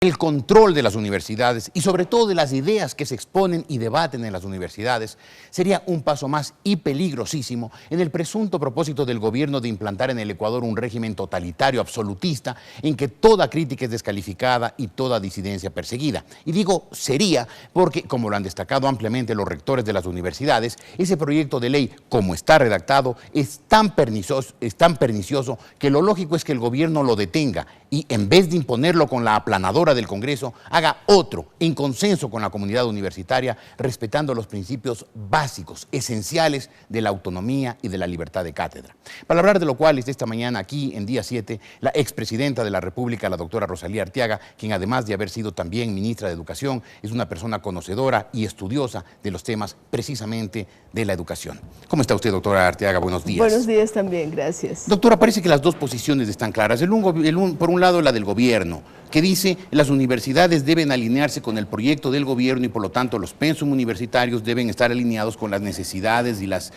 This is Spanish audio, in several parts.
El control de las universidades y sobre todo de las ideas que se exponen y debaten en las universidades sería un paso más y peligrosísimo en el presunto propósito del gobierno de implantar en el Ecuador un régimen totalitario absolutista en que toda crítica es descalificada y toda disidencia perseguida. Y digo sería porque, como lo han destacado ampliamente los rectores de las universidades, ese proyecto de ley, como está redactado, es tan pernicioso que lo lógico es que el gobierno lo detenga y en vez de imponerlo con la aplanadora del Congreso, haga otro en consenso con la comunidad universitaria, respetando los principios básicos, esenciales de la autonomía y de la libertad de cátedra. Para hablar de lo cual, esta mañana aquí en Día 7, la expresidenta de la República, la doctora Rosalía Arteaga, quien además de haber sido también ministra de Educación, es una persona conocedora y estudiosa de los temas precisamente de la educación. ¿Cómo está usted, doctora Arteaga? Buenos días. Buenos días también, gracias. Doctora, parece que las dos posiciones están claras. Por un lado, la del gobierno, que dice las universidades deben alinearse con el proyecto del gobierno y por lo tanto los pensum universitarios deben estar alineados con las necesidades y las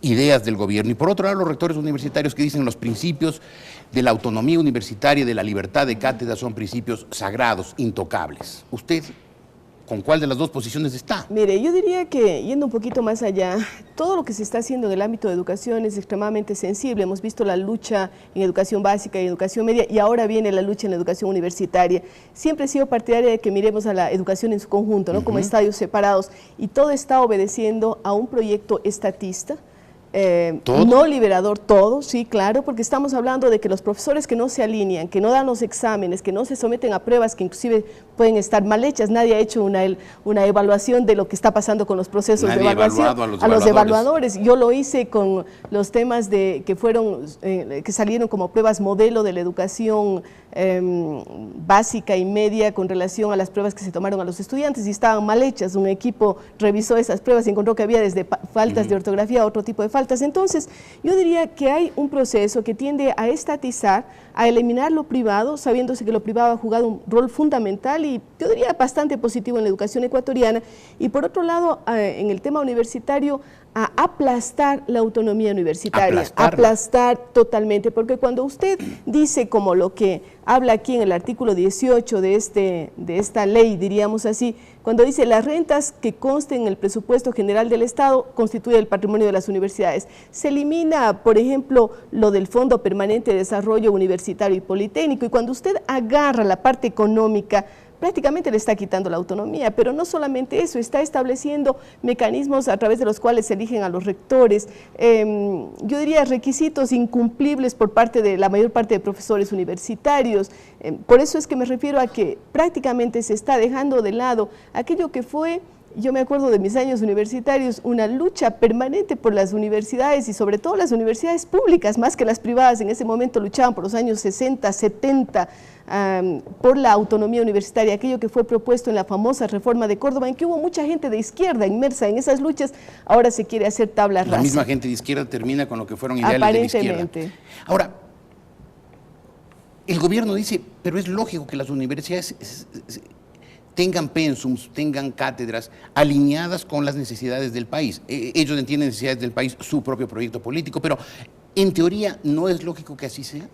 ideas del gobierno. Y por otro lado, los rectores universitarios que dicen los principios de la autonomía universitaria y de la libertad de cátedra son principios sagrados, intocables. ¿Usted con cuál de las dos posiciones está? Mire, yo diría que, yendo un poquito más allá, todo lo que se está haciendo en el ámbito de educación es extremadamente sensible. Hemos visto la lucha en educación básica y educación media, y ahora viene la lucha en la educación universitaria. Siempre he sido partidaria de que miremos a la educación en su conjunto, ¿no? Como estadios separados, y todo está obedeciendo a un proyecto estatista, no liberador, todo, sí, claro, porque estamos hablando de que los profesores que no se alinean, que no dan los exámenes, que no se someten a pruebas que inclusive pueden estar mal hechas. Nadie ha hecho una evaluación de lo que está pasando con los procesos de evaluación a los evaluadores. Yo lo hice con los temas que salieron como pruebas modelo de la educación básica y media con relación a las pruebas que se tomaron a los estudiantes y estaban mal hechas. Un equipo revisó esas pruebas y encontró que había desde faltas de ortografía a otro tipo de faltas. Entonces, yo diría que hay un proceso que tiende a estatizar, a eliminar lo privado, sabiéndose que lo privado ha jugado un rol fundamental y yo diría bastante positivo en la educación ecuatoriana, y por otro lado, en el tema universitario, a aplastar la autonomía universitaria, aplastar totalmente, porque cuando usted dice como lo que habla aquí en el artículo 18 de esta ley, diríamos así, cuando dice las rentas que consten en el presupuesto general del Estado constituye el patrimonio de las universidades, se elimina, por ejemplo, lo del Fondo Permanente de Desarrollo Universitario y Politécnico, y cuando usted agarra la parte económica, prácticamente le está quitando la autonomía, pero no solamente eso, está estableciendo mecanismos a través de los cuales se eligen a los rectores, yo diría requisitos incumplibles por parte de la mayor parte de profesores universitarios. Por eso es que me refiero a que prácticamente se está dejando de lado aquello que fue, yo me acuerdo de mis años universitarios, una lucha permanente por las universidades y sobre todo las universidades públicas, más que las privadas. En ese momento luchaban por los años 60, 70, por la autonomía universitaria, aquello que fue propuesto en la famosa reforma de Córdoba, en que hubo mucha gente de izquierda inmersa en esas luchas. Ahora se quiere hacer tabla rasa. La misma gente de izquierda termina con lo que fueron ideales de la izquierda. Ahora, el gobierno dice, pero es lógico que las universidades tengan pensums, tengan cátedras alineadas con las necesidades del país. Ellos entienden necesidades del país, su propio proyecto político, pero en teoría no es lógico que así sea.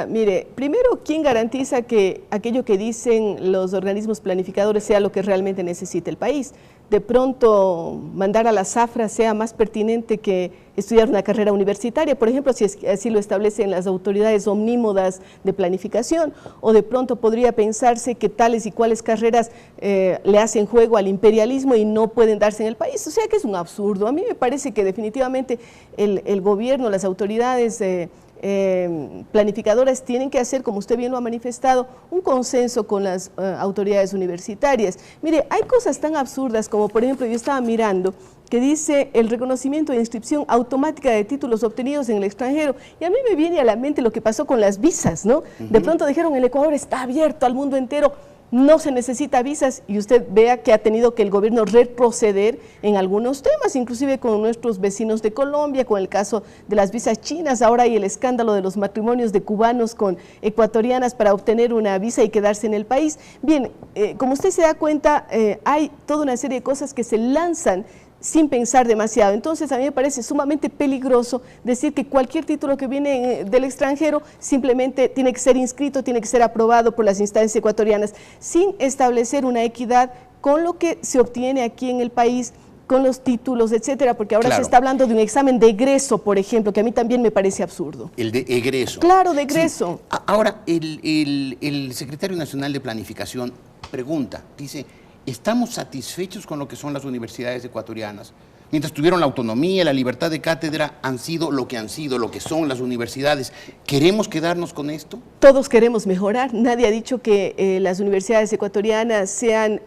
Mire, primero, ¿quién garantiza que aquello que dicen los organismos planificadores sea lo que realmente necesita el país? De pronto, mandar a la zafra sea más pertinente que estudiar una carrera universitaria, por ejemplo, si así lo establecen las autoridades omnímodas de planificación, o de pronto podría pensarse que tales y cuales carreras le hacen juego al imperialismo y no pueden darse en el país. O sea que es un absurdo. A mí me parece que definitivamente el gobierno, las autoridades planificadoras tienen que hacer, como usted bien lo ha manifestado, un consenso con las autoridades universitarias. Mire, hay cosas tan absurdas como, por ejemplo, yo estaba mirando que dice el reconocimiento de inscripción automática de títulos obtenidos en el extranjero, y a mí me viene a la mente lo que pasó con las visas, ¿no? De pronto dijeron el Ecuador está abierto al mundo entero, no se necesita visas, y usted vea que ha tenido que el gobierno retroceder en algunos temas, inclusive con nuestros vecinos de Colombia, con el caso de las visas chinas. Ahora hay el escándalo de los matrimonios de cubanos con ecuatorianas para obtener una visa y quedarse en el país. Bien, como usted se da cuenta, hay toda una serie de cosas que se lanzan sin pensar demasiado. Entonces a mí me parece sumamente peligroso decir que cualquier título que viene del extranjero simplemente tiene que ser inscrito, tiene que ser aprobado por las instancias ecuatorianas, sin establecer una equidad con lo que se obtiene aquí en el país, con los títulos, etcétera, porque ahora se está hablando de un examen de egreso, por ejemplo, que a mí también me parece absurdo. El de egreso. Claro, de egreso. Sí. Ahora, el secretario nacional de Planificación pregunta, dice, ¿estamos satisfechos con lo que son las universidades ecuatorianas? Mientras tuvieron la autonomía, la libertad de cátedra, han sido, lo que son las universidades. ¿Queremos quedarnos con esto? Todos queremos mejorar. Nadie ha dicho que las universidades ecuatorianas sean,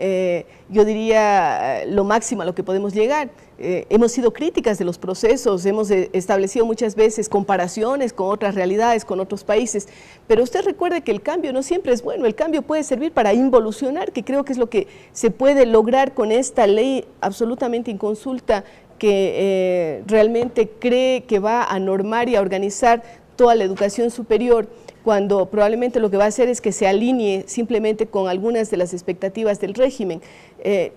yo diría, lo máximo a lo que podemos llegar. Hemos sido críticas de los procesos, hemos establecido muchas veces comparaciones con otras realidades, con otros países, pero usted recuerde que el cambio no siempre es bueno, el cambio puede servir para involucionar, que creo que es lo que se puede lograr con esta ley absolutamente inconsulta que realmente cree que va a normar y a organizar toda la educación superior, cuando probablemente lo que va a hacer es que se alinee simplemente con algunas de las expectativas del régimen.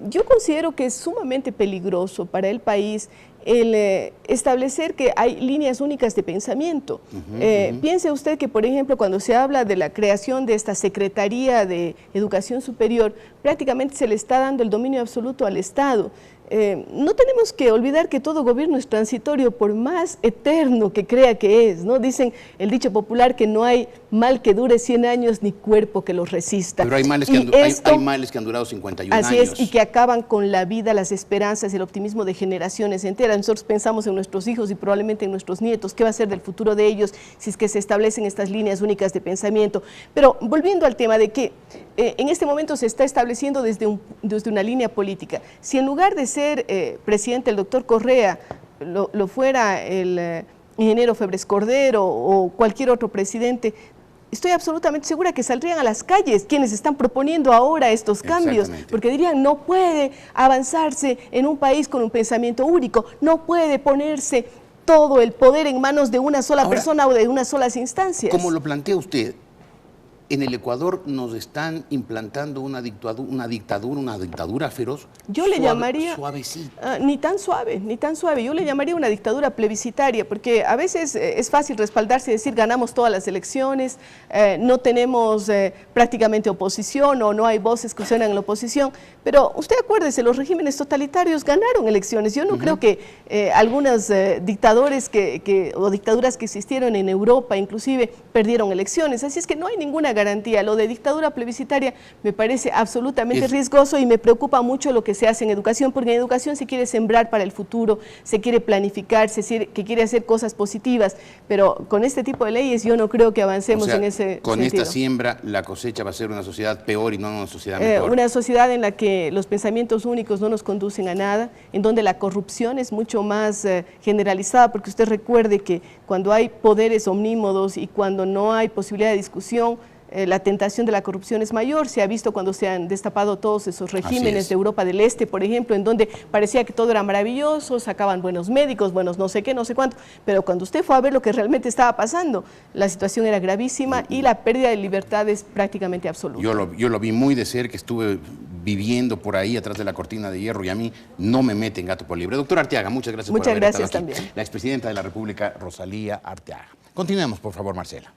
Yo considero que es sumamente peligroso para el país el establecer que hay líneas únicas de pensamiento. Piense usted que, por ejemplo, cuando se habla de la creación de esta Secretaría de Educación Superior, prácticamente se le está dando el dominio absoluto al Estado. No tenemos que olvidar que todo gobierno es transitorio, por más eterno que crea que es, ¿no? Dicen el dicho popular que no hay mal que dure 100 años ni cuerpo que los resista. Pero hay males que han durado 51 años. Así es, y que acaban con la vida, las esperanzas, el optimismo de generaciones enteras. Nosotros pensamos en nuestros hijos y probablemente en nuestros nietos, qué va a ser del futuro de ellos si es que se establecen estas líneas únicas de pensamiento. Pero volviendo al tema de que en este momento se está estableciendo desde una línea política. Si en lugar de ser presidente el doctor Correa lo fuera el ingeniero Febres Cordero o cualquier otro presidente, estoy absolutamente segura que saldrían a las calles quienes están proponiendo ahora estos cambios, porque dirían, no puede avanzarse en un país con un pensamiento único, no puede ponerse todo el poder en manos de una sola persona o de unas solas instancias. Como lo plantea usted, en el Ecuador nos están implantando una dictadura feroz. Yo le llamaría suavecita. Ni tan suave. Yo le llamaría una dictadura plebiscitaria, porque a veces es fácil respaldarse y decir ganamos todas las elecciones, no tenemos prácticamente oposición o no hay voces que suenan en la oposición, pero usted acuérdese, los regímenes totalitarios ganaron elecciones. Yo no creo que algunos dictadores o dictaduras que existieron en Europa inclusive perdieron elecciones, así es que no hay ninguna garantía. Lo de dictadura plebiscitaria me parece absolutamente riesgoso y me preocupa mucho lo que se hace en educación, porque en educación se quiere sembrar para el futuro, se quiere planificar, que quiere hacer cosas positivas, pero con este tipo de leyes yo no creo que avancemos en ese sentido. Con esta siembra la cosecha va a ser una sociedad peor y no una sociedad mejor. Una sociedad en la que los pensamientos únicos no nos conducen a nada, en donde la corrupción es mucho más generalizada, porque usted recuerde que cuando hay poderes omnímodos y cuando no hay posibilidad de discusión, la tentación de la corrupción es mayor. Se ha visto cuando se han destapado todos esos regímenes de Europa del Este, por ejemplo, en donde parecía que todo era maravilloso, sacaban buenos médicos, buenos no sé qué, no sé cuánto, pero cuando usted fue a ver lo que realmente estaba pasando, la situación era gravísima y la pérdida de libertad es prácticamente absoluta. Yo lo vi muy de cerca, estuve viviendo por ahí atrás de la cortina de hierro y a mí no me meten gato por liebre. Doctora Arteaga, muchas gracias por haber estado aquí. También. La expresidenta de la República, Rosalía Arteaga. Continuemos, por favor, Marcela.